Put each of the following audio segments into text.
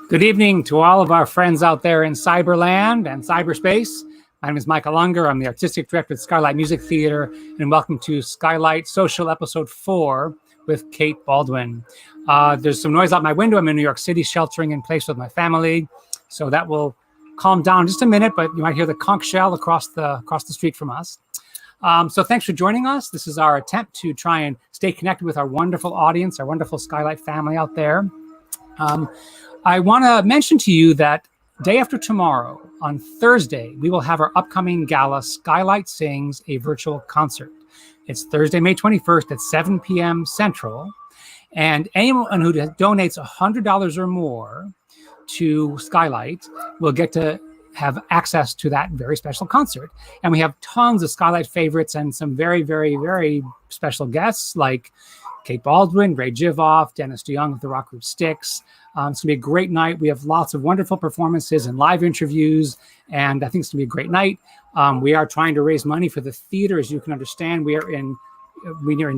Good evening to all of our friends out there in cyberland and cyberspace. My name is Michael Unger. I'm the Artistic Director at Skylight Music Theater, and welcome to Skylight Social Episode 4 with Kate Baldwin. There's some noise out my window. I'm in New York City sheltering in place with my family, so that will calm down just a minute, but you might hear the conch shell across the street from us. So thanks for joining us. This is our attempt to try and stay connected with our wonderful audience, our wonderful Skylight family out there. I want to mention to you that day after tomorrow, on Thursday, we will have our upcoming gala, Skylight Sings, a virtual concert. It's Thursday, May 21st at 7 p.m. Central. And anyone who donates $100 or more to Skylight will get to have access to that very special concert. And we have tons of Skylight favorites and some very, very, very special guests like Kate Baldwin, Ray Jivoff, Dennis DeYoung of the rock group Styx. It's going to be a great night. We have lots of wonderful performances and live interviews, and I think it's going to be a great night. We are trying to raise money for the theater. As you can understand, we are in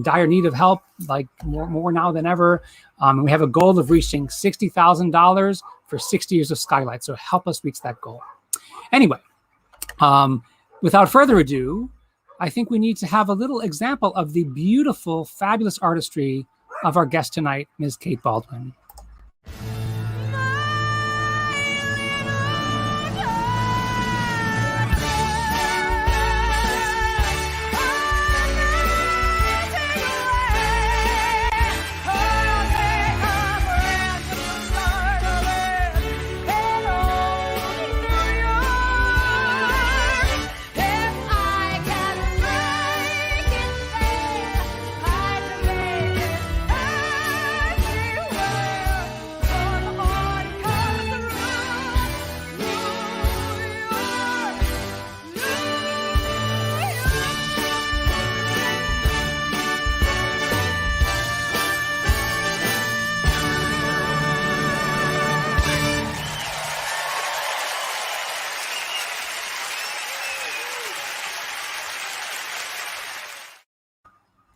dire need of help, like more now than ever. We have a goal of reaching $60,000 for 60 years of Skylight, so help us reach that goal. Anyway, without further ado, I think we need to have a little example of the beautiful, fabulous artistry of our guest tonight, Ms. Kate Baldwin.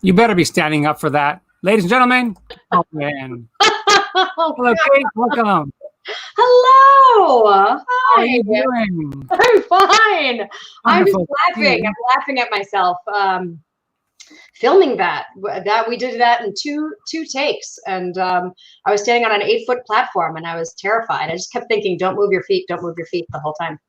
You better be standing up for that. Ladies and gentlemen, oh man. Hello, Kate, welcome. Hello. Hi. How are you doing? I'm fine. Wonderful. I'm just laughing. I'm laughing at myself. Filming that we did that in two takes, and I was standing on an 8-foot platform, and I was terrified. I just kept thinking, "Don't move your feet. Don't move your feet," the whole time.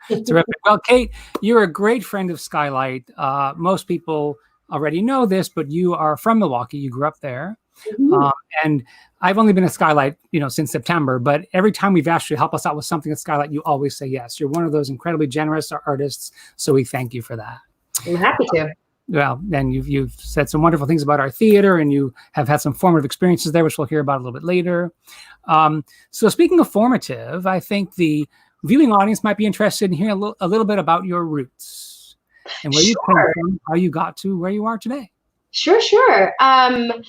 Terrific. Well, Kate, you're a great friend of Skylight. Most people already know this, but you are from Milwaukee. You grew up there. Mm-hmm. And I've only been at Skylight, since September, but every time we've asked you to help us out with something at Skylight, you always say yes. You're one of those incredibly generous artists, so we thank you for that. I'm happy to. Well, and you've said some wonderful things about our theater, and you have had some formative experiences there, which we'll hear about a little bit later. So speaking of formative, I think the viewing audience might be interested in hearing a little bit about your roots. And where you come from, how you got to where you are today. Sure. I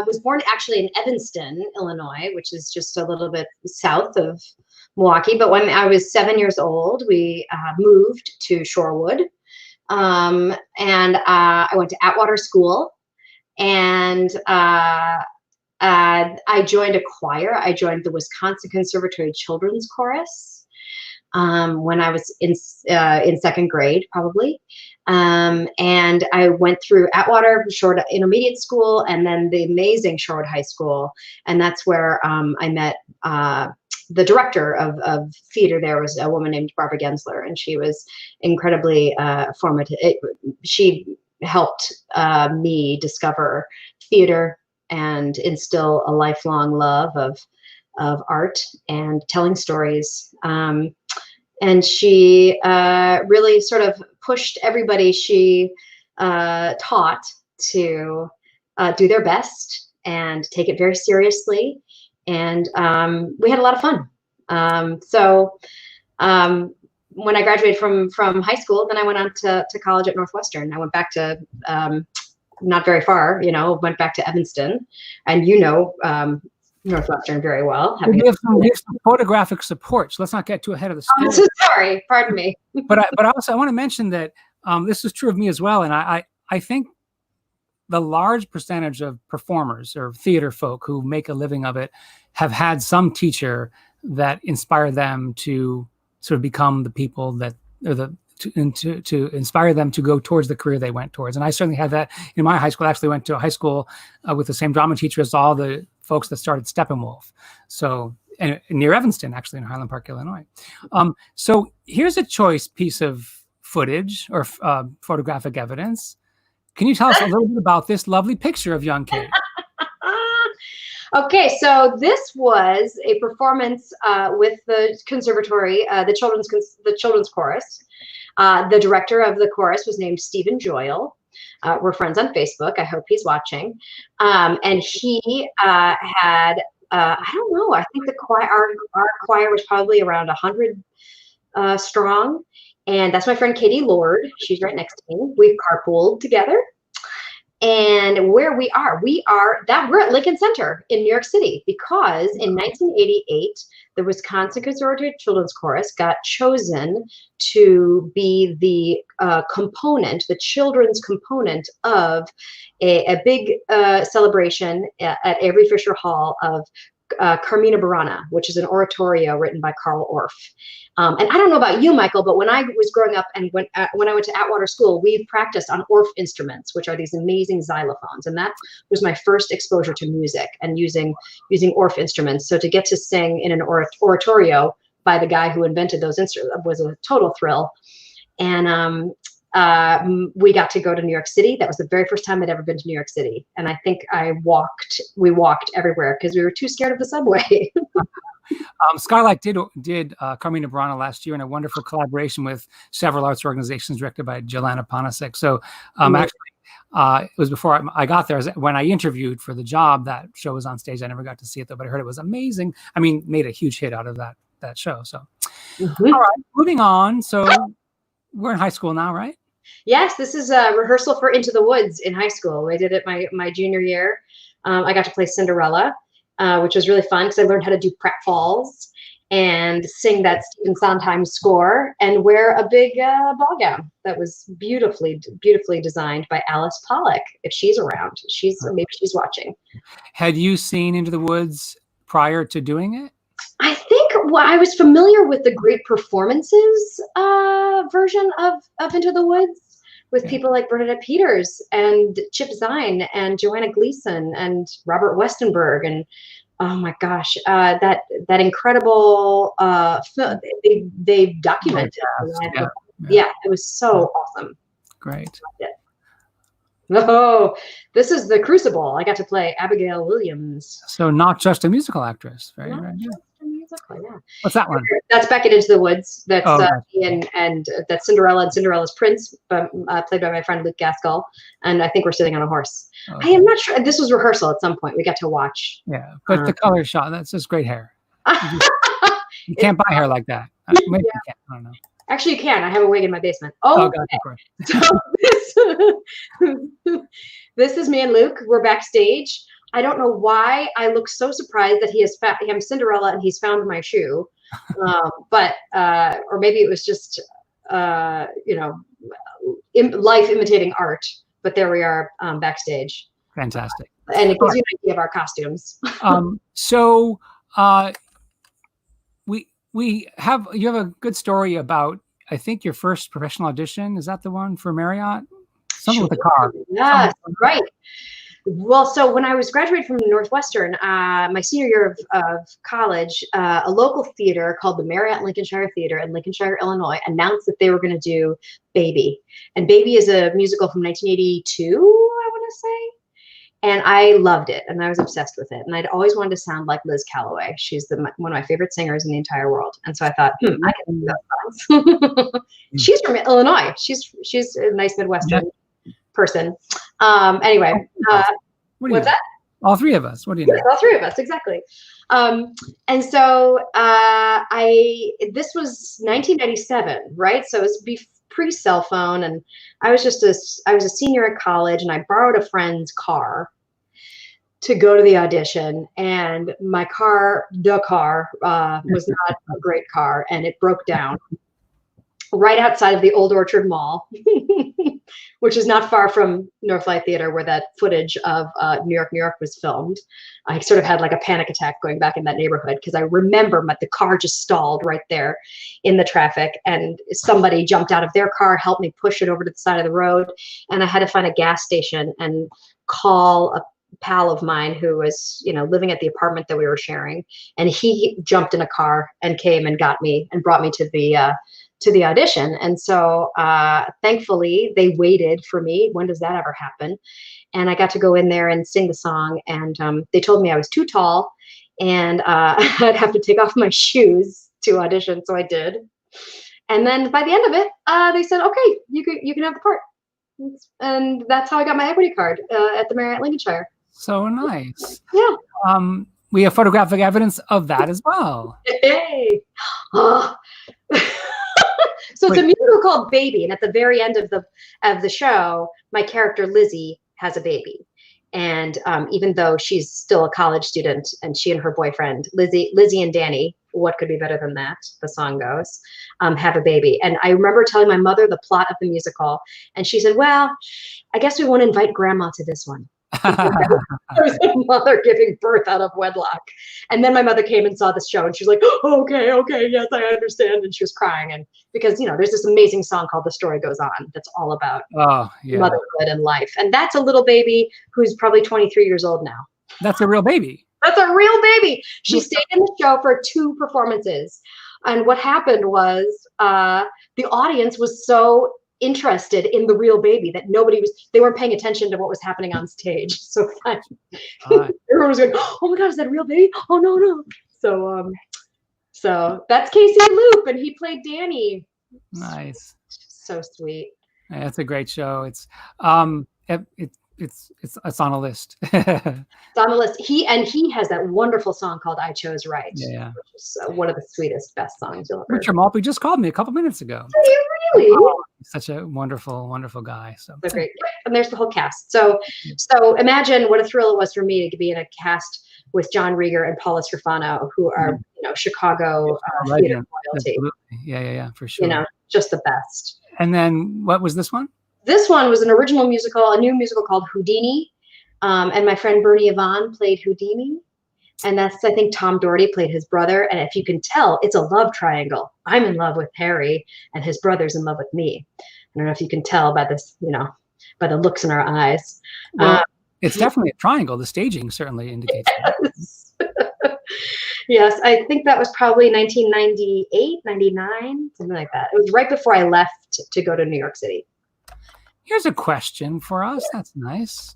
was born actually in Evanston, Illinois, which is just a little bit south of Milwaukee. But when I was 7 years old, we moved to Shorewood. And I went to Atwater School. And I joined a choir. I joined the Wisconsin Conservatory Children's Chorus. When I was in second grade, probably. And I went through Atwater Shorewood Intermediate School and then the amazing Shorewood High School. And that's where I met the director of theater there was a woman named Barbara Gensler, and she was incredibly formative. She helped me discover theater and instill a lifelong love of art and telling stories. And she really sort of pushed everybody she taught to do their best and take it very seriously. And we had a lot of fun. So when I graduated from high school, then I went on to college at Northwestern. I went back to not very far, went back to Evanston, and Northwestern very well. We have some photographic support, so let's not get too ahead of the story. I'm so sorry. Pardon me. But also I want to mention that this is true of me as well, and I think the large percentage of performers or theater folk who make a living of it have had some teacher that inspired them to sort of become the people that, or to inspire them to go towards the career they went towards. And I certainly had that in my high school. I actually went to a high school with the same drama teacher as all the folks that started Steppenwolf. So near Evanston, actually, in Highland Park, Illinois. So here's a choice piece of footage or photographic evidence. Can you tell us a little bit about this lovely picture of young Kate? Okay, so this was a performance with the conservatory, the children's chorus. The director of the chorus was named Stephen Joyle. We're friends on Facebook. I hope he's watching. And he had, I don't know, I think the choir, our choir was probably around 100 strong. And that's my friend Katie Lord. She's right next to me. We've carpooled together. And where we're at Lincoln Center in New York City, because in 1988, the Wisconsin Conservatory Children's Chorus got chosen to be the component, the children's component of a big celebration at Avery Fisher Hall of Carmina Burana, which is an oratorio written by Carl Orff. And I don't know about you, Michael, but when I was growing up and when I went to Atwater School, we practiced on Orff instruments, which are these amazing xylophones. And that was my first exposure to music and using Orff instruments. So to get to sing in an oratorio by the guy who invented those instruments was a total thrill. And we got to go to New York City. That was the very first time I'd ever been to New York City. And I think we walked everywhere because we were too scared of the subway. Skylight did Carmina Burana last year in a wonderful collaboration with several arts organizations directed by Jelena Panasic. So actually, it was before I got there. When I interviewed for the job, that show was on stage. I never got to see it though, but I heard it was amazing. I mean, made a huge hit out of that show. So, all right, moving on. So we're in high school now, right? Yes, this is a rehearsal for Into the Woods in high school. I did it my junior year. I got to play Cinderella, which was really fun because I learned how to do pratfalls and sing that Stephen Sondheim score and wear a big ball gown that was beautifully designed by Alice Pollock. If she's around, maybe she's watching. Had you seen Into the Woods prior to doing it? I think I was familiar with the Great Performances version of Into the Woods with people like Bernadette Peters and Chip Zien and Joanna Gleason and Robert Westenberg and oh my gosh, that incredible film they documented. Yeah, it was so awesome. Great. Oh, this is The Crucible. I got to play Abigail Williams. So not just a musical actress, right? Yeah. What's that one? That's Beckett Into the Woods. That's and that's Cinderella and Cinderella's Prince, played by my friend Luke Gaskell. And I think we're sitting on a horse. Okay. I am not sure. This was rehearsal at some point. We got to watch. Yeah, but the color shot, that's just great hair. You can't buy hair like that. Maybe you can. I don't know. Actually, you can. I have a wig in my basement. Oh, okay. So this is me and Luke. We're backstage. I don't know why I look so surprised that I'm Cinderella and he's found my shoe. But or maybe it was just life imitating art. But there we are backstage. Fantastic. And it gives you an idea of our costumes. So you have a good story about, I think, your first professional audition. Is that the one for Marriott? Something with a car. Yes, right. Well, so when I was graduating from Northwestern, my senior year of college, a local theater called the Marriott Lincolnshire Theater in Lincolnshire, Illinois, announced that they were going to do Baby. And Baby is a musical from 1982, I want to say. And I loved it, and I was obsessed with it. And I'd always wanted to sound like Liz Calloway. She's one of my favorite singers in the entire world. And so I thought, I can do those songs. She's from Illinois. She's a nice Midwestern person. Anyway, what's that? All three of us. What do you know? Yes, all three of us, exactly. And so this was 1997, right? So it was pre-cell phone, and I was a senior at college, and I borrowed a friend's car to go to the audition, and the car was not a great car, and it broke down. right outside of the Old Orchard Mall, which is not far from Northlight Theater, where that footage of New York was filmed. I sort of had like a panic attack going back in that neighborhood because I remember the car just stalled right there in the traffic, and somebody jumped out of their car, helped me push it over to the side of the road, and I had to find a gas station and call a pal of mine who was, living at the apartment that we were sharing, and he jumped in a car and came and got me and brought me to the audition. And so thankfully they waited for me. When does that ever happen? And I got to go in there and sing the song, and they told me I was too tall and I'd have to take off my shoes to audition, so I did. And then by the end of it, they said, okay, you can have the part. And that's how I got my equity card at the Marriott Lincolnshire. So nice. Yeah. We have photographic evidence of that as well. Hey. Oh. So it's a musical called Baby, and at the very end of the show, my character Lizzie has a baby, and even though she's still a college student, and she and her boyfriend Lizzie and Danny, what could be better than that? The song goes, have a baby. And I remember telling my mother the plot of the musical, and she said, "Well, I guess we won't invite Grandma to this one." There's a mother giving birth out of wedlock. And then my mother came and saw the show, and she's like, oh, okay, yes, I understand. And she was crying. And because, there's this amazing song called The Story Goes On that's all about motherhood and life. And that's a little baby who's probably 23 years old now. That's a real baby. That's a real baby. She stayed in the show for 2 performances. And what happened was the audience was so interested in the real baby that they weren't paying attention to what was happening on stage. So fun. Everyone was going, oh my God, is that a real baby? Oh no. So that's Casey Loop, and he played Danny. Nice. So sweet. Yeah, that's a great show. It's on a list. It's on the list. He has that wonderful song called I Chose Right. Yeah. Which is one of the sweetest, best songs you'll ever hear. Richard Maltby just called me a couple minutes ago. Really? Oh, he's such a wonderful, wonderful guy. So great. And there's the whole cast. So imagine what a thrill it was for me to be in a cast with John Rieger and Paula Strafano, who are Chicago theater royalty. Yeah, for sure. Just the best. And then what was this one? This one was an original musical, a new musical called Houdini. And my friend Bernie Yvonne played Houdini. And that's, I think, Tom Doherty played his brother. And if you can tell, it's a love triangle. I'm in love with Harry, and his brother's in love with me. I don't know if you can tell by this, by the looks in our eyes. Well, it's definitely a triangle. The staging certainly indicates that. Yes, I think that was probably 1998, 99, something like that. It was right before I left to go to New York City. Here's a question for us. That's nice.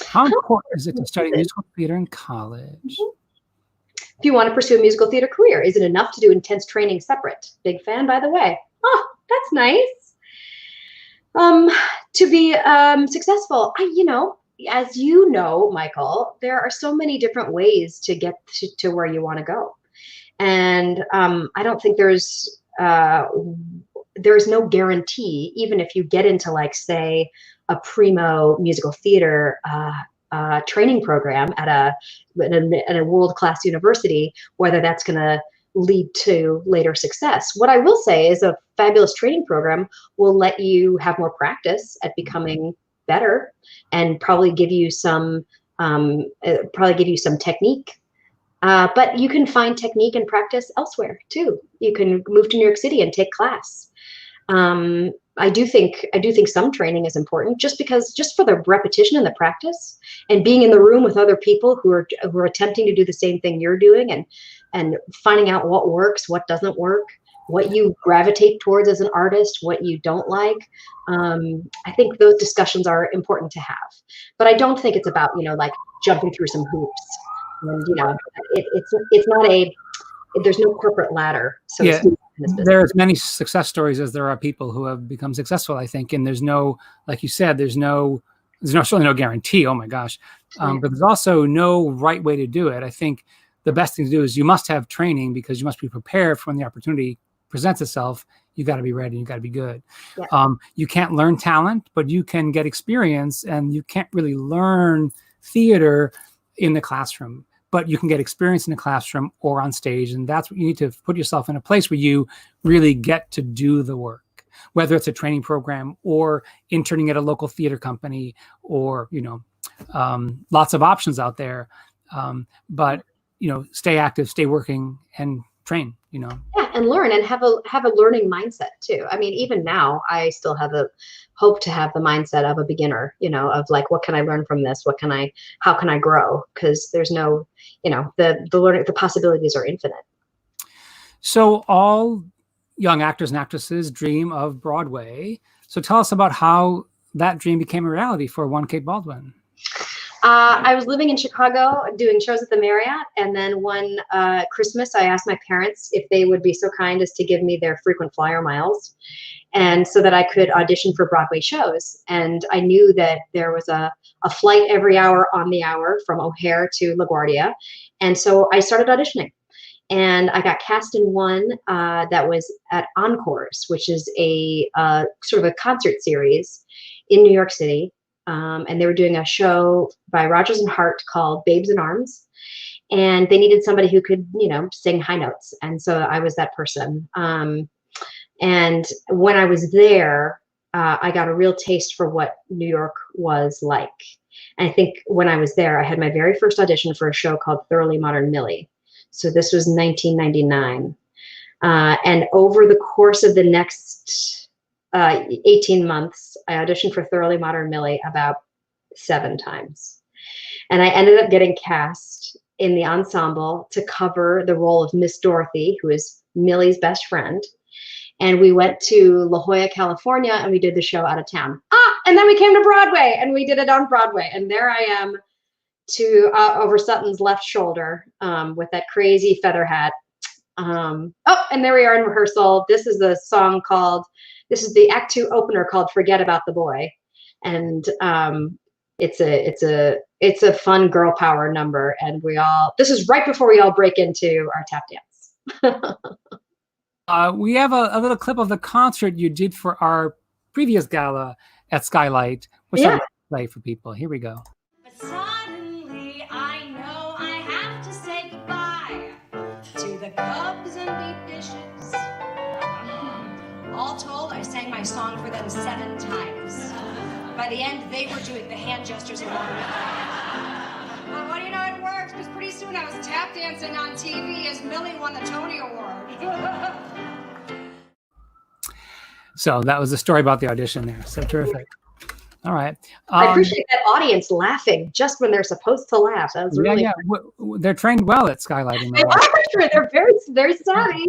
How important is it to study musical theater in college? If you want to pursue a musical theater career, is it enough to do intense training separate? Big fan, by the way. Oh, that's nice. To be successful, as you know, Michael, there are so many different ways to get to where you want to go. And I don't think there's no guarantee, even if you get into, like, say, a primo musical theater training program at a world-class university, whether that's going to lead to later success. What I will say is a fabulous training program will let you have more practice at becoming better, and probably give you some technique. But you can find technique and practice elsewhere too. You can move to New York City and take class. I do think some training is important, just for the repetition and the practice, and being in the room with other people who are attempting to do the same thing you're doing, and finding out what works, what doesn't work, what you gravitate towards as an artist, what you don't like. I think those discussions are important to have, but I don't think it's about, like jumping through some hoops. And, it's not there's no corporate ladder. So yeah, there are as many success stories as there are people who have become successful, I think. And there's no, like you said, there's certainly no guarantee. Oh my gosh. But there's also no right way to do it. I think the best thing to do is you must have training, because you must be prepared for when the opportunity presents itself. You got to be ready. You got to be good. Yeah. You can't learn talent, but you can get experience, and you can't really learn theater in the classroom. but you can get experience in the classroom or on stage. And that's what you need to put yourself in a place where you really get to do the work, whether it's a training program or interning at a local theater company or, lots of options out there. But, stay active, stay working, and train, Yeah, and learn and have a learning mindset too. I mean, even now, I still have a hope to have the mindset of a beginner, of like, what can I learn from this? How can I grow? Because there's no, the learning, the possibilities are infinite. So all young actors and actresses dream of Broadway. So tell us about how that dream became a reality for one Kate Baldwin. I was living in Chicago doing shows at the Marriott, and then one Christmas, I asked my parents if they would be so kind as to give me their frequent flyer miles, and so that I could audition for Broadway shows. And I knew that there was a flight every hour on the hour from O'Hare to LaGuardia, and so I started auditioning. And I got cast in one that was at Encores, which is a sort of a concert series in New York City. And they were doing a show by Rodgers and Hart called Babes in Arms. And they needed somebody who could, sing high notes. And so I was that person. And when I was there, I got a real taste for what New York was like. And I think when I was there, I had my very first audition for a show called Thoroughly Modern Millie. So this was 1999. And over the course of the next 18 months, I auditioned for Thoroughly Modern Millie about 7 times. And I ended up getting cast in the ensemble to cover the role of Miss Dorothy, who is Millie's best friend. And we went to La Jolla, California, and we did the show out of town. And then we came to Broadway, and we did it on Broadway. And there I am over Sutton's left shoulder with that crazy feather hat. And there we are in rehearsal. This is the Act 2 opener called Forget About the Boy. And it's a fun girl power number. And this is right before we all break into our tap dance. We have a little clip of the concert you did for our previous gala at Skylight, which I'd like to play for people. Here we go. But suddenly I know I have to say goodbye to the cups and deep dishes. All told, I sang my song for them 7 times. By the end, they were doing the hand gestures along with me. Well, do you know, it worked, because pretty soon I was tap dancing on TV as Millie won the Tony Award. So that was the story about the audition there. So terrific. All right. I appreciate that audience laughing just when they're supposed to laugh. That was really fun. They're trained well at Skylight. They are sure. They're very, very savvy.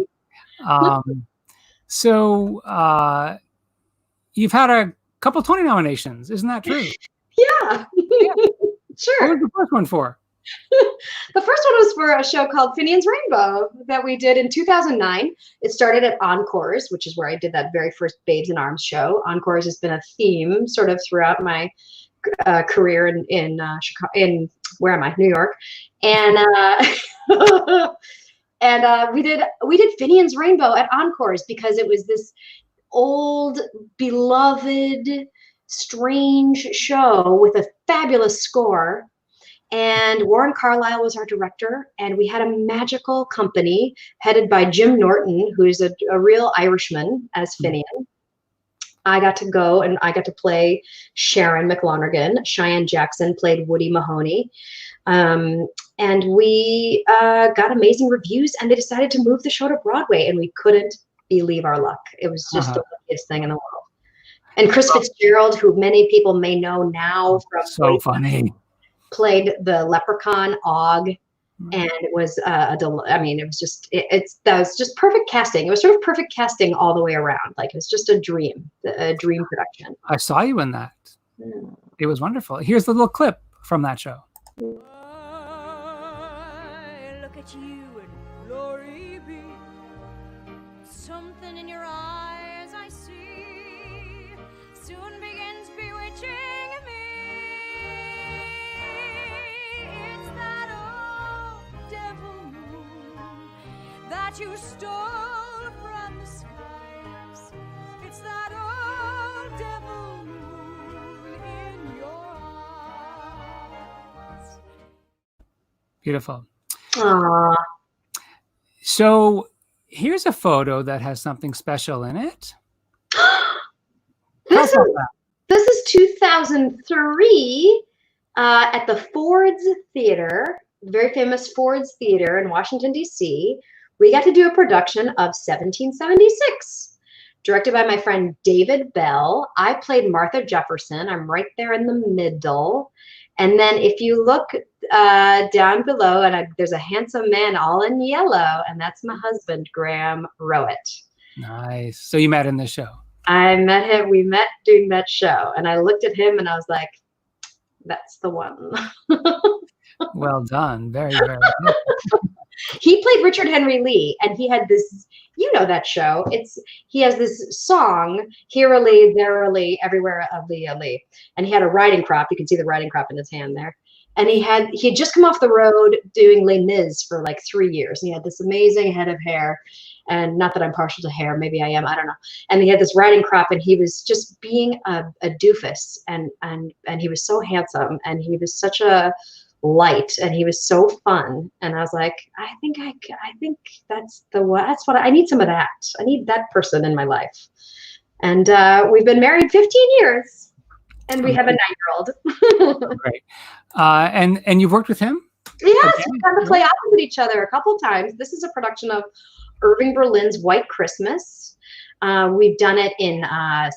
So you've had a couple Tony nominations. Isn't that true? Yeah. Sure. What was the first one for? The first one was for a show called Finian's Rainbow that we did in 2009. It started at Encores, which is where I did that very first Babes in Arms show. Encores has been a theme sort of throughout my career in Chicago, where am I? New York. And we did Finian's Rainbow at Encores because it was this old, beloved, strange show with a fabulous score. And Warren Carlyle was our director, and we had a magical company headed by Jim Norton, who's a real Irishman as Finian. I got to go and I got to play Sharon McLonergan. Cheyenne Jackson played Woody Mahoney. And we got amazing reviews, and they decided to move the show to Broadway, and we couldn't believe our luck. It was just the luckiest thing in the world. And Chris Fitzgerald, who many people may know now from So funny. Played the leprechaun Og, and it was that was just perfect casting. It was sort of perfect casting all the way around. Like, it was just a dream production. I saw you in that. It was wonderful. Here's the little clip from that show. I look at you and glory be. Something in your eyes I see soon begins bewitching me. It's that old devil moon that you stole from the skies. It's that old devil moon in your eyes. Beautiful. Aw. So here's a photo that has something special in it. Tell This us about is that. this is 2003 at the Ford's Theater, very famous Ford's Theater in Washington, D.C. We got to do a production of 1776, directed by my friend David Bell. I played Martha Jefferson. I'm right there in the middle. And then if you look down below, and there's a handsome man all in yellow, and that's my husband, Graham Rowett. Nice. So you met in the show. I met him. We met doing that show, and I looked at him and I was like, that's the one. Well done. Very, very good. He played Richard Henry Lee, and he had this, you know, that show. He has this song, Here-a-lee, there-a-lee, everywhere of Lee. And he had a riding crop. You can see the riding crop in his hand there. And he had just come off the road doing Les Mis for like 3 years. And he had this amazing head of hair. And not that I'm partial to hair, maybe I am, I don't know. And he had this riding crop, and he was just being a doofus, and he was so handsome, and he was such a light, and he was so fun. And I was like, I think that's the one. That's what I need. Some of that. I need that person in my life. And we've been married 15 years, and we have a 9-year-old. Great. And you've worked with him? Yes, Okay. we got to play opposite each other a couple times. This is a production of Irving Berlin's White Christmas. We've done it in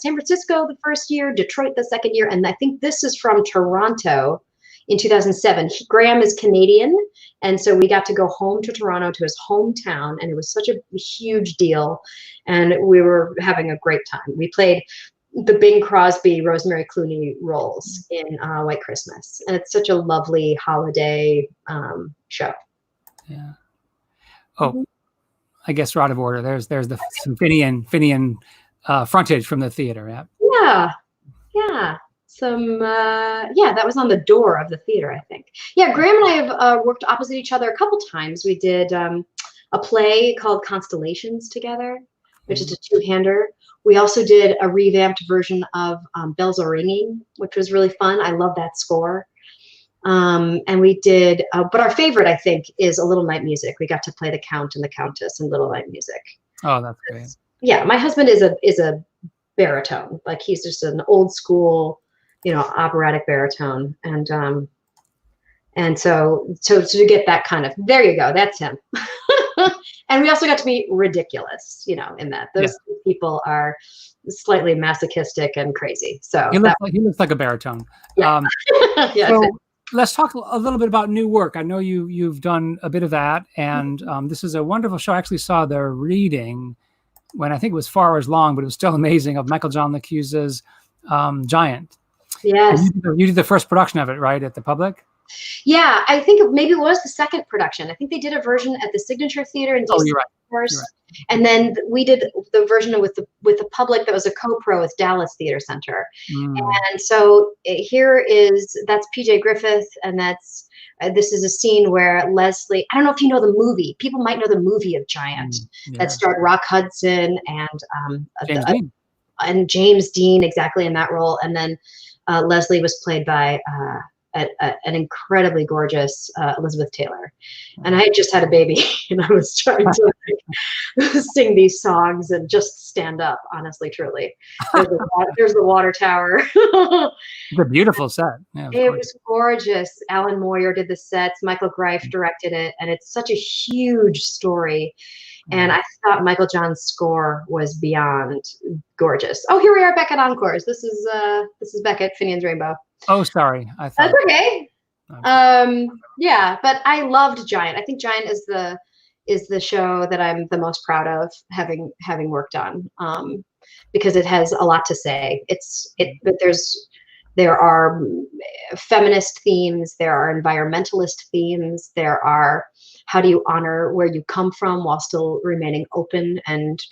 San Francisco the first year, Detroit the second year, and I think this is from Toronto in 2007. Graham is Canadian, and so we got to go home to Toronto, to his hometown, and it was such a huge deal, and we were having a great time. We played the Bing Crosby, Rosemary Clooney roles in White Christmas, and it's such a lovely holiday show. Yeah. Oh, I guess we're out of order. There's some Finian frontage from the theater. Yeah. Yeah. That was on the door of the theater, I think. Yeah, Graham and I have worked opposite each other a couple times. We did a play called Constellations together, which is a two-hander. We also did a revamped version of Bells Are Ringing, which was really fun. I love that score. And we did, but our favorite, I think, is A Little Night Music. We got to play the Count and the Countess in Little Night Music. Oh, that's great. Yeah, my husband is a baritone. Like, he's just an old school, operatic baritone. And so to get that kind of, there you go, that's him. And we also got to be ridiculous, in that those people are slightly masochistic and crazy. So he looks like a baritone. Yeah. So let's talk a little bit about new work. I know you've done a bit of that, and this is a wonderful show. I actually saw the reading when I think it was 4 hours long, but it was still amazing, of Michael John LaCusa's Giant. Yes. You did the first production of it, right, at the Public? Yeah, I think maybe it was the second production. I think they did a version at the Signature Theater in DC. Oh, you're right. First. You're right. And then we did the version with the Public that was a co-pro with Dallas Theater Center. And so that's PJ Griffith, and this is a scene where Leslie, I don't know if you know the movie. People might know the movie of Giant that starred Rock Hudson and James Dean, exactly, in that role. And then Leslie was played by an incredibly gorgeous Elizabeth Taylor. And I had just had a baby, and I was trying to sing these songs and just stand up, honestly, truly. There's the water tower. It's a beautiful set. Yeah, it was gorgeous. Alan Moyer did the sets. Michael Greif directed it, and it's such a huge story. And I thought Michael John's score was beyond gorgeous. Oh, here we are back at Encores. This is back at Finian's Rainbow. Oh, sorry. I thought. That's okay. Yeah, but I loved Giant. I think Giant is the show that I'm the most proud of having worked on, because it has a lot to say. There are feminist themes, there are environmentalist themes, there are how do you honor where you come from while still remaining open and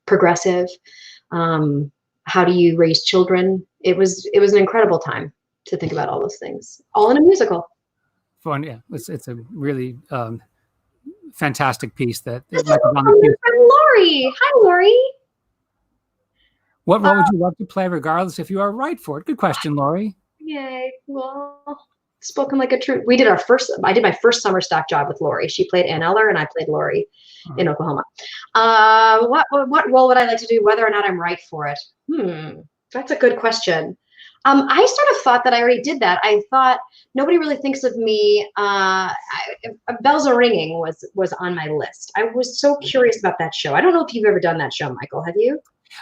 progressive. How do you raise children? It was an incredible time to think about all those things, all in a musical. Fun, yeah. It's a really fantastic piece that. Lori, hi, Lori. What role would you love to play, regardless if you are right for it? Good question, Lori. Yay. Well, spoken like a true. We did I did my first summer stock job with Lori. She played Ann Eller and I played Lori in Oklahoma. What role would I like to do, whether or not I'm right for it? That's a good question. I sort of thought that I already did that. I thought nobody really thinks of me. Bells Are Ringing was on my list. I was so curious about that show. I don't know if you've ever done that show, Michael. Have you?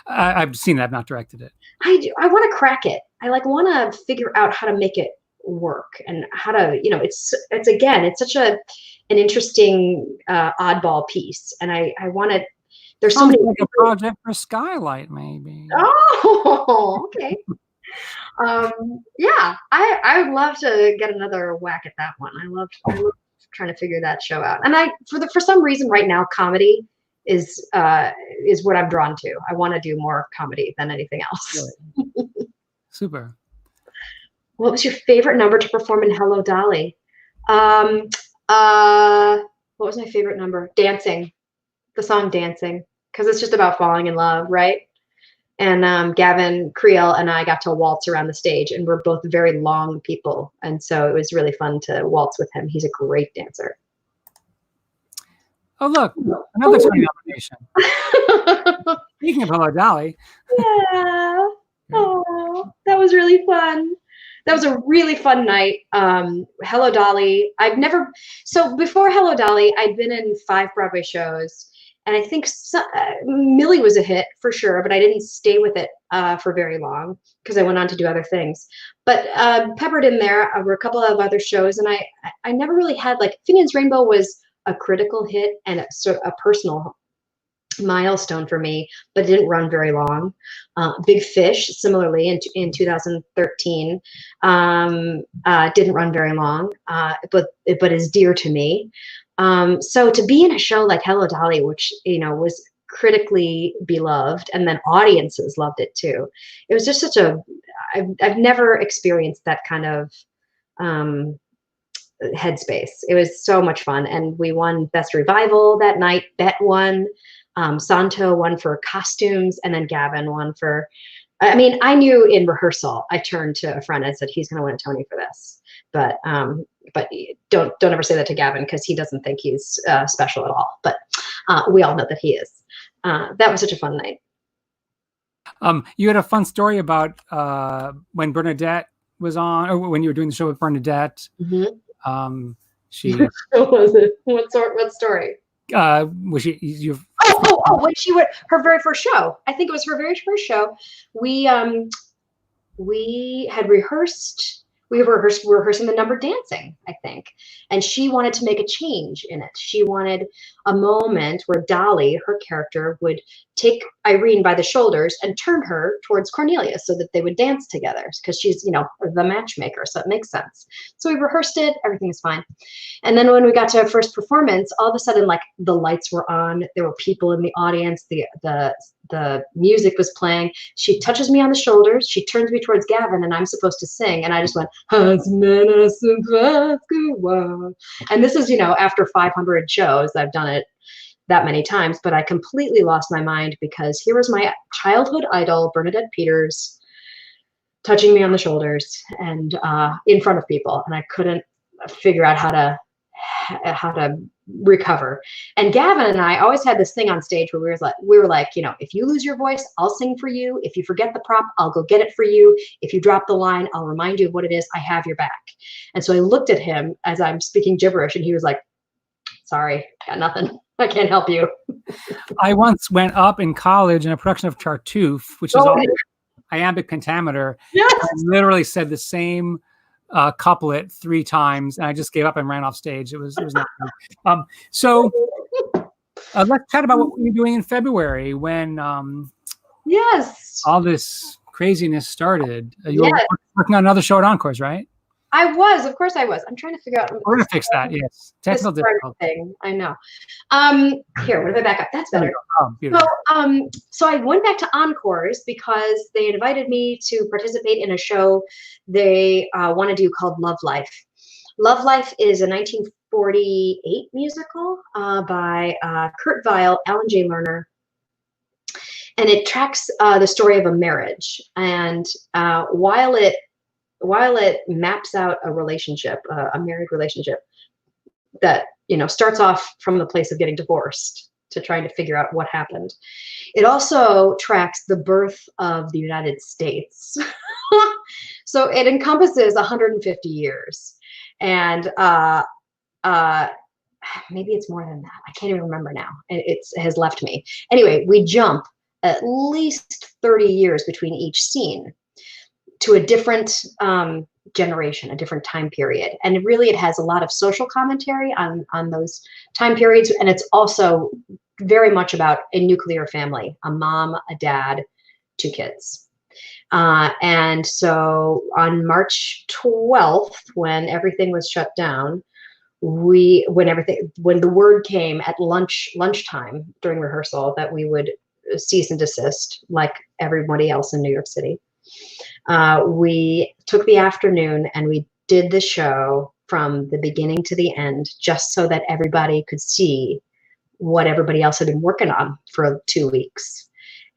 I've seen it. I've not directed it. I do. I want to crack it. I want to figure out how to make it work and how to, it's again, it's such an interesting oddball piece. And I want to, there's so many. Like a project for Skylight, maybe. Oh, okay. Yeah, I would love to get another whack at that one. I love trying to figure that show out. And for some reason right now, comedy is what I'm drawn to. I want to do more comedy than anything else. Really? Super. What was your favorite number to perform in Hello, Dolly? What was my favorite number? Dancing. The song Dancing, because it's just about falling in love, right? And Gavin Creel and I got to waltz around the stage, and we're both very long people. And so it was really fun to waltz with him. He's a great dancer. Oh, look, another Tony nomination. Speaking of Hello, Dolly. Yeah. Oh, that was really fun. That was a really fun night. Hello, Dolly. So before Hello, Dolly, I'd been in 5 Broadway shows. And I think Millie was a hit for sure, but I didn't stay with it for very long because I went on to do other things. But peppered in there were a couple of other shows, and I never really had, like, Finian's Rainbow was a critical hit and a personal milestone for me, but it didn't run very long. Big Fish, similarly, in 2013, didn't run very long, but is dear to me. So to be in a show like Hello, Dolly, which, was critically beloved, and then audiences loved it too. It was just I've never experienced that kind of headspace. It was so much fun. And we won Best Revival that night. Bet won, Santo won for costumes, and then Gavin won for, I knew in rehearsal, I turned to a friend and said, he's going to win a Tony for this. But don't ever say that to Gavin, because he doesn't think he's special at all. But we all know that he is. That was such a fun night. You had a fun story about when Bernadette was on, or when you were doing the show with Bernadette. Mm-hmm. She. What was it? What story? Was she? When she went her very first show. I think it was her very first show. We had rehearsed. We were rehearsing the number Dancing, I think. And she wanted to make a change in it. She wanted a moment where Dolly, her character, would take Irene by the shoulders and turn her towards Cornelia so that they would dance together, because she's, the matchmaker. So it makes sense. So we rehearsed it. Everything was fine. And then when we got to our first performance, all of a sudden, like, the lights were on. There were people in the audience. The music was playing. She touches me on the shoulders. She turns me towards Gavin, and I'm supposed to sing. And I just went, and this is, after 500 shows. I've done it that many times, but I completely lost my mind, because here was my childhood idol, Bernadette Peters, touching me on the shoulders and in front of people. And I couldn't figure out how to recover. And Gavin and I always had this thing on stage where we were like, if you lose your voice, I'll sing for you. If you forget the prop, I'll go get it for you. If you drop the line, I'll remind you of what it is. I have your back. And so I looked at him as I'm speaking gibberish, and he was like, sorry, got nothing. I can't help you. I once went up in college in a production of Tartuffe, which is all iambic pentameter. Yes. I literally said the same couplet 3 times, and I just gave up and ran off stage. It was not good. So let's chat about what you're doing in February, when yes, all this craziness started. You were working on another show at Encores, right? I was, of course I was. I'm trying to figure out. We're gonna fix that. Yes, technical difficulty. Thing. I know. Here, what if I back up? That's better. Oh, so I went back to Encores because they invited me to participate in a show they want to do called Love Life. Love Life is a 1948 musical by Kurt Weill, Alan J. Lerner. And it tracks the story of a marriage. And while it while it maps out a relationship, a married relationship that, you know, starts off from the place of getting divorced to trying to figure out what happened, it also tracks the birth of the United States. So it encompasses 150 years. And maybe it's more than that. I can't even remember now. It has left me. Anyway, we jump at least 30 years between each scene to a different generation, a different time period. And really, it has a lot of social commentary on those time periods. And it's also very much about a nuclear family, a mom, a dad, 2 kids. And so on March 12th, when everything was shut down, when the word came at lunchtime during rehearsal that we would cease and desist, like everybody else in New York City, we took the afternoon and we did the show from the beginning to the end, just so that everybody could see what everybody else had been working on for 2 weeks.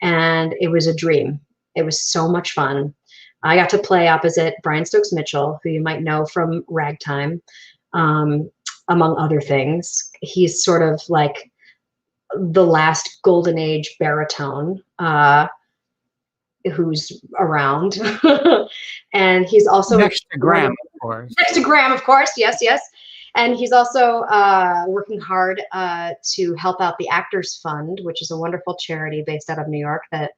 And it was a dream. It was so much fun. I got to play opposite Brian Stokes Mitchell, who you might know from Ragtime, among other things. He's sort of like the last golden age baritone who's around. And he's also next to Graham, of course. Next to Graham, of course. Yes, yes. And he's also working hard to help out the Actors Fund, which is a wonderful charity based out of New York that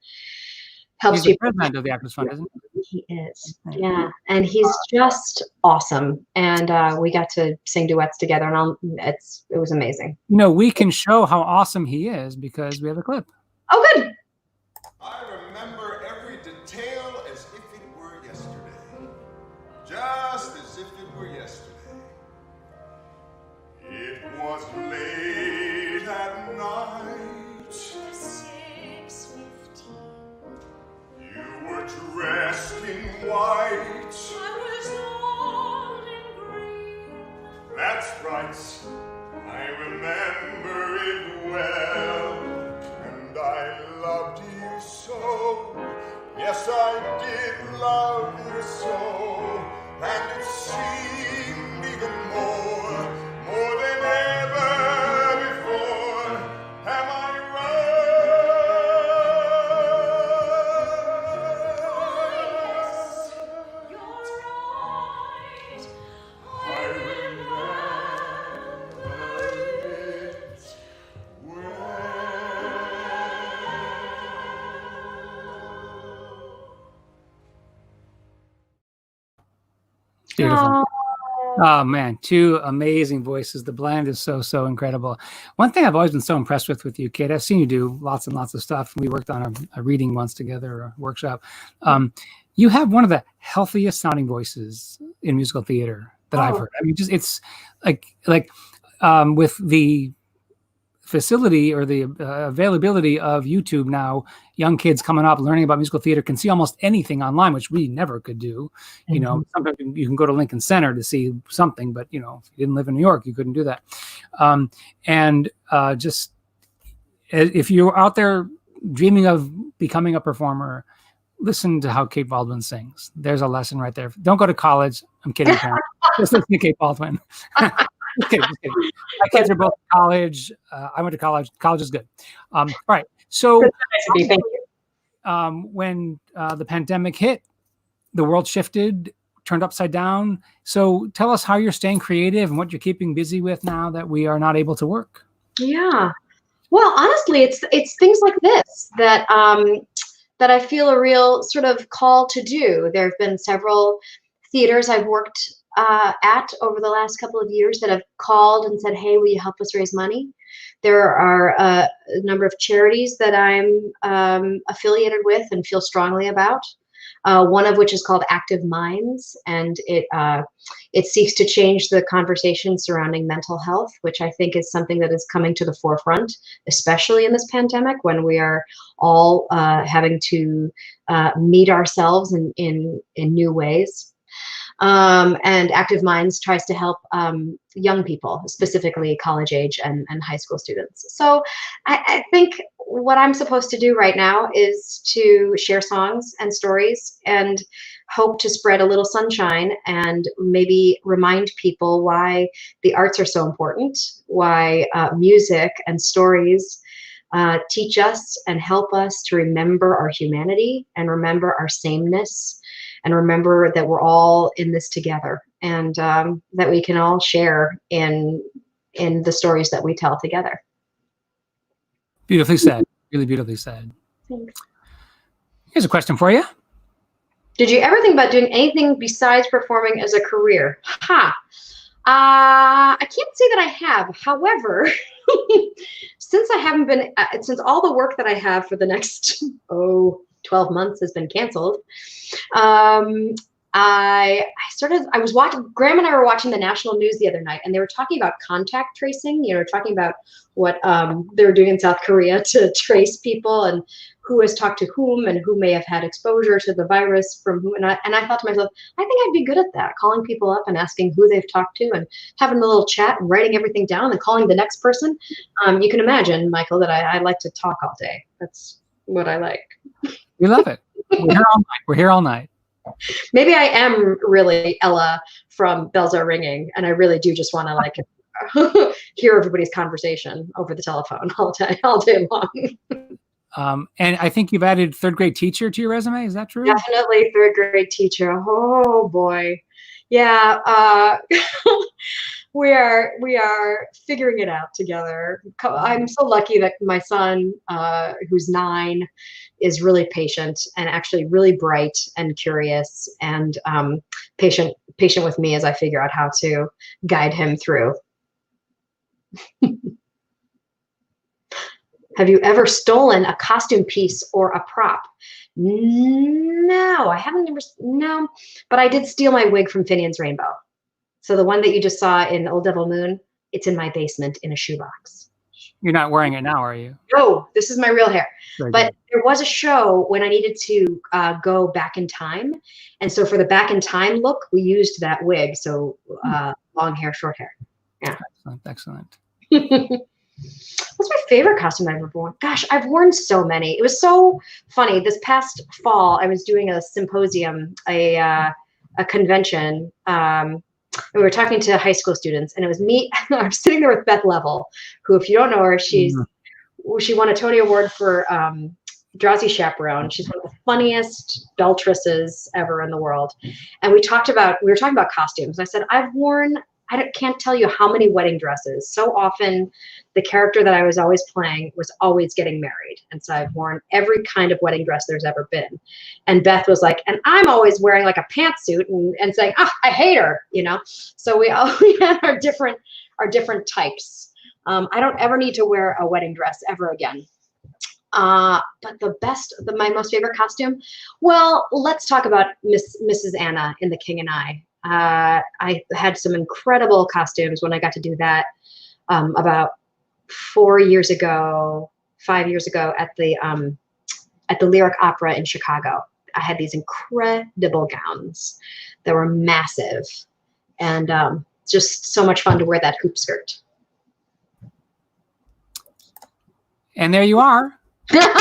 helps people. He's the people. president of the Actors Fund, isn't he? He is. Yeah. And he's just awesome. And we got to sing duets together, and it was amazing. You know, we can show how awesome he is because we have a clip. Oh, good. I remember every detail as if it were yesterday. Just as if it were yesterday. It was late at night. 6:15. You were dressed in white. I was old and green. That's right. I remember it well. And I loved you so. Yes, I did love you so. And it seemed even more than ever before. Am I right? You're right. I remember it well. Beautiful. Oh man, 2 amazing voices. The blend is so incredible. One thing I've always been so impressed with you, Kate, I've seen you do lots and lots of stuff. We worked on a reading once together, a workshop. You have one of the healthiest sounding voices in musical theater that I've heard. I mean, just it's like with the facility or the availability of YouTube now, young kids coming up learning about musical theater can see almost anything online, which we never could do. Mm-hmm. You know, sometimes you can go to Lincoln Center to see something, but you know, if you didn't live in New York, you couldn't do that. Just if you're out there dreaming of becoming a performer, listen to how Kate Baldwin sings. There's a lesson right there. Don't go to college. I'm kidding, parents. Just listen to Kate Baldwin. Just kidding. My kids are both in college. I went to college. College is good. All right. So Thank you. When the pandemic hit, the world shifted, turned upside down. So tell us how you're staying creative and what you're keeping busy with now that we are not able to work. Yeah. Well, honestly, it's things like this that that I feel a real sort of call to do. There have been several theaters I've worked at over the last couple of years that have called and said, hey, will you help us raise money? There are a number of charities that I'm affiliated with and feel strongly about. One of which is called Active Minds, and it seeks to change the conversation surrounding mental health, which I think is something that is coming to the forefront, especially in this pandemic when we are all having to meet ourselves in new ways. And Active Minds tries to help young people, specifically college age and high school students. So I think what I'm supposed to do right now is to share songs and stories and hope to spread a little sunshine and maybe remind people why the arts are so important, why music and stories teach us and help us to remember our humanity and remember our sameness and remember that we're all in this together, and that we can all share in the stories that we tell together. Beautifully said. Really beautifully said. Thanks. Here's a question for you. Did you ever think about doing anything besides performing as a career? I can't say that I have. However, since I haven't been, since all the work that I have for the next 12 months has been canceled, I was watching, Graham and I were watching the national news the other night, and they were talking about contact tracing, talking about what they were doing in South Korea to trace people and who has talked to whom and who may have had exposure to the virus from who. And I thought to myself, I think I'd be good at that, calling people up and asking who they've talked to and having a little chat and writing everything down and calling the next person. You can imagine, Michael, that I like to talk all day. That's what I like. We love it. We're here all night. We're here all night. Maybe I am really Ella from Bells Are Ringing, and I really do just want to hear everybody's conversation over the telephone all day long. And I think you've added third grade teacher to your resume. Is that true? Definitely third grade teacher. Oh boy. Yeah. We are figuring it out together. I'm so lucky that my son, who's 9, is really patient and actually really bright and curious and patient with me as I figure out how to guide him through. Have you ever stolen a costume piece or a prop? No, I haven't ever. No, but I did steal my wig from Finian's Rainbow. So the one that you just saw in Old Devil Moon, it's in my basement in a shoebox. You're not wearing it now, are you? No, this is my real hair. Very but good. There was a show when I needed to go back in time. And so for the back in time look, we used that wig. So long hair, short hair. Yeah. Excellent. What's my favorite costume I've ever worn? Gosh, I've worn so many. It was so funny. This past fall, I was doing a symposium, a convention. We were talking to high school students, and it was me. I was sitting there with Beth Level, who, if you don't know her, she won a Tony Award for Drowsy Chaperone. She's one of the funniest adulteresses ever in the world. And we were talking about costumes. I said, I've worn, can't tell you how many wedding dresses. So often the character that I was always playing was always getting married. And so I've worn every kind of wedding dress there's ever been. And Beth was like, and I'm always wearing like a pantsuit and saying, I hate her, So we had our different types. I don't ever need to wear a wedding dress ever again. But my most favorite costume, well, let's talk about Mrs. Anna in The King and I. I had some incredible costumes when I got to do that about 5 years ago at the Lyric Opera in Chicago. I had these incredible gowns that were massive and just so much fun to wear that hoop skirt. And there you are. Yeah,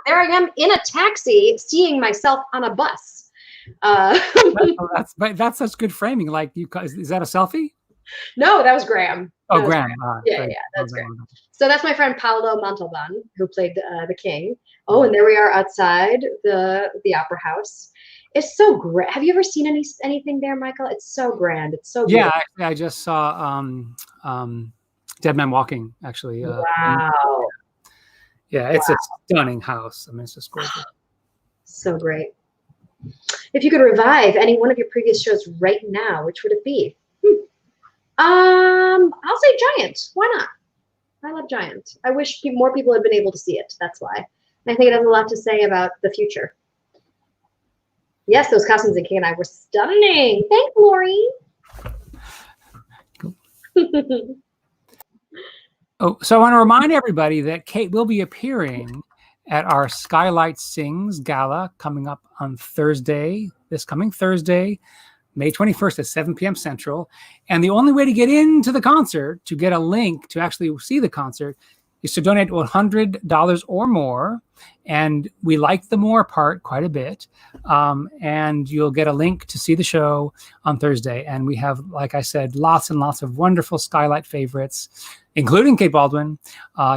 there I am in a taxi, seeing myself on a bus. That's such good framing. Like, is that a selfie? No, that was Graham. Oh, Graham. Yeah, that's Graham. So that's my friend Paolo Montalban, who played the king. Oh, and there we are outside the opera house. It's so great. Have you ever seen anything there, Michael? It's so grand. It's so yeah. I just saw Dead Man Walking. Actually. Wow. Yeah, it's a stunning house. I mean, it's just gorgeous. So great. If you could revive any one of your previous shows right now, which would it be? I'll say Giant. Why not? I love Giant. I wish more people had been able to see it. That's why. And I think it has a lot to say about the future. Yes, those costumes in King and I were stunning. Thanks, Lori. Cool. So I want to remind everybody that Kate will be appearing at our Skylight Sings Gala coming up on Thursday, this coming Thursday, May 21st at 7 p.m. Central. And the only way to get into the concert, to get a link to actually see the concert, is to donate $100 or more. And we like the more part quite a bit. And you'll get a link to see the show on Thursday. And we have, like I said, lots and lots of wonderful Skylight favorites, including Kate Baldwin,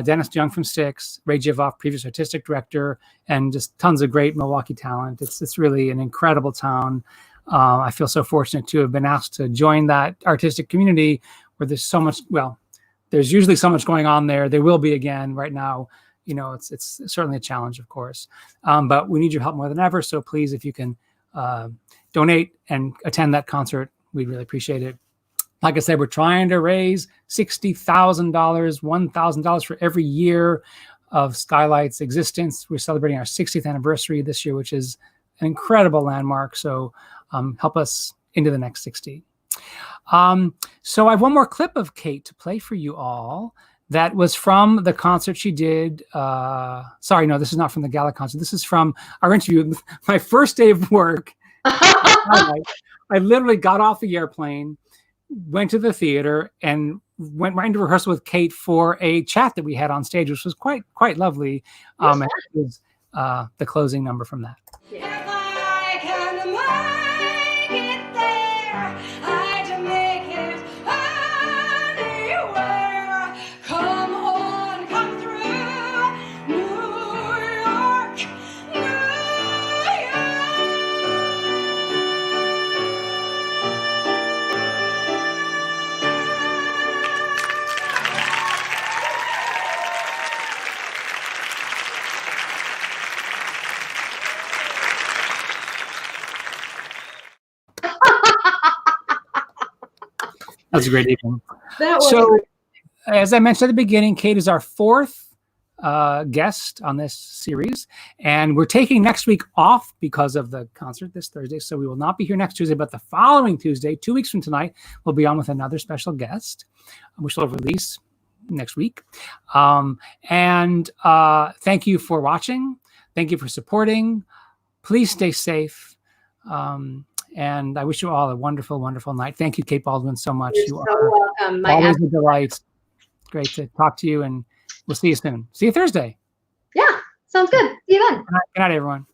Dennis Young from Styx, Ray Jivoff, previous artistic director, and just tons of great Milwaukee talent. It's really an incredible town. I feel so fortunate to have been asked to join that artistic community where there's so much, well, there's usually so much going on there. There will be again right now. You know, it's certainly a challenge, of course, but we need your help more than ever. So please, if you can donate and attend that concert, we'd really appreciate it. Like I said, we're trying to raise $60,000, $1,000 for every year of Skylight's existence. We're celebrating our 60th anniversary this year, which is an incredible landmark. So help us into the next 60. So I have one more clip of Kate to play for you all. That was from the concert she did. Sorry, no, this is not from the gala concert. This is from our interview. My first day of work. I literally got off the airplane, went to the theater, and went right into rehearsal with Kate for a chat that we had on stage, which was quite lovely. And it was the closing number from that. If I can make it there, I'd make it anywhere. Come on, come through New York, New That was a great evening. That was So, as I mentioned at the beginning, Kate is our fourth guest on this series, and we're taking next week off because of the concert this Thursday. So we will not be here next Tuesday, but the following Tuesday, 2 weeks from tonight, we'll be on with another special guest, which will release next week. And thank you for watching. Thank you for supporting. Please stay safe. And I wish you all a wonderful, wonderful night. Thank you, Kate Baldwin, so much. You're You so are welcome. My always a delight. Great to talk to you, and we'll see you soon. See you Thursday. yeah, sounds good. See you then. Good night, everyone.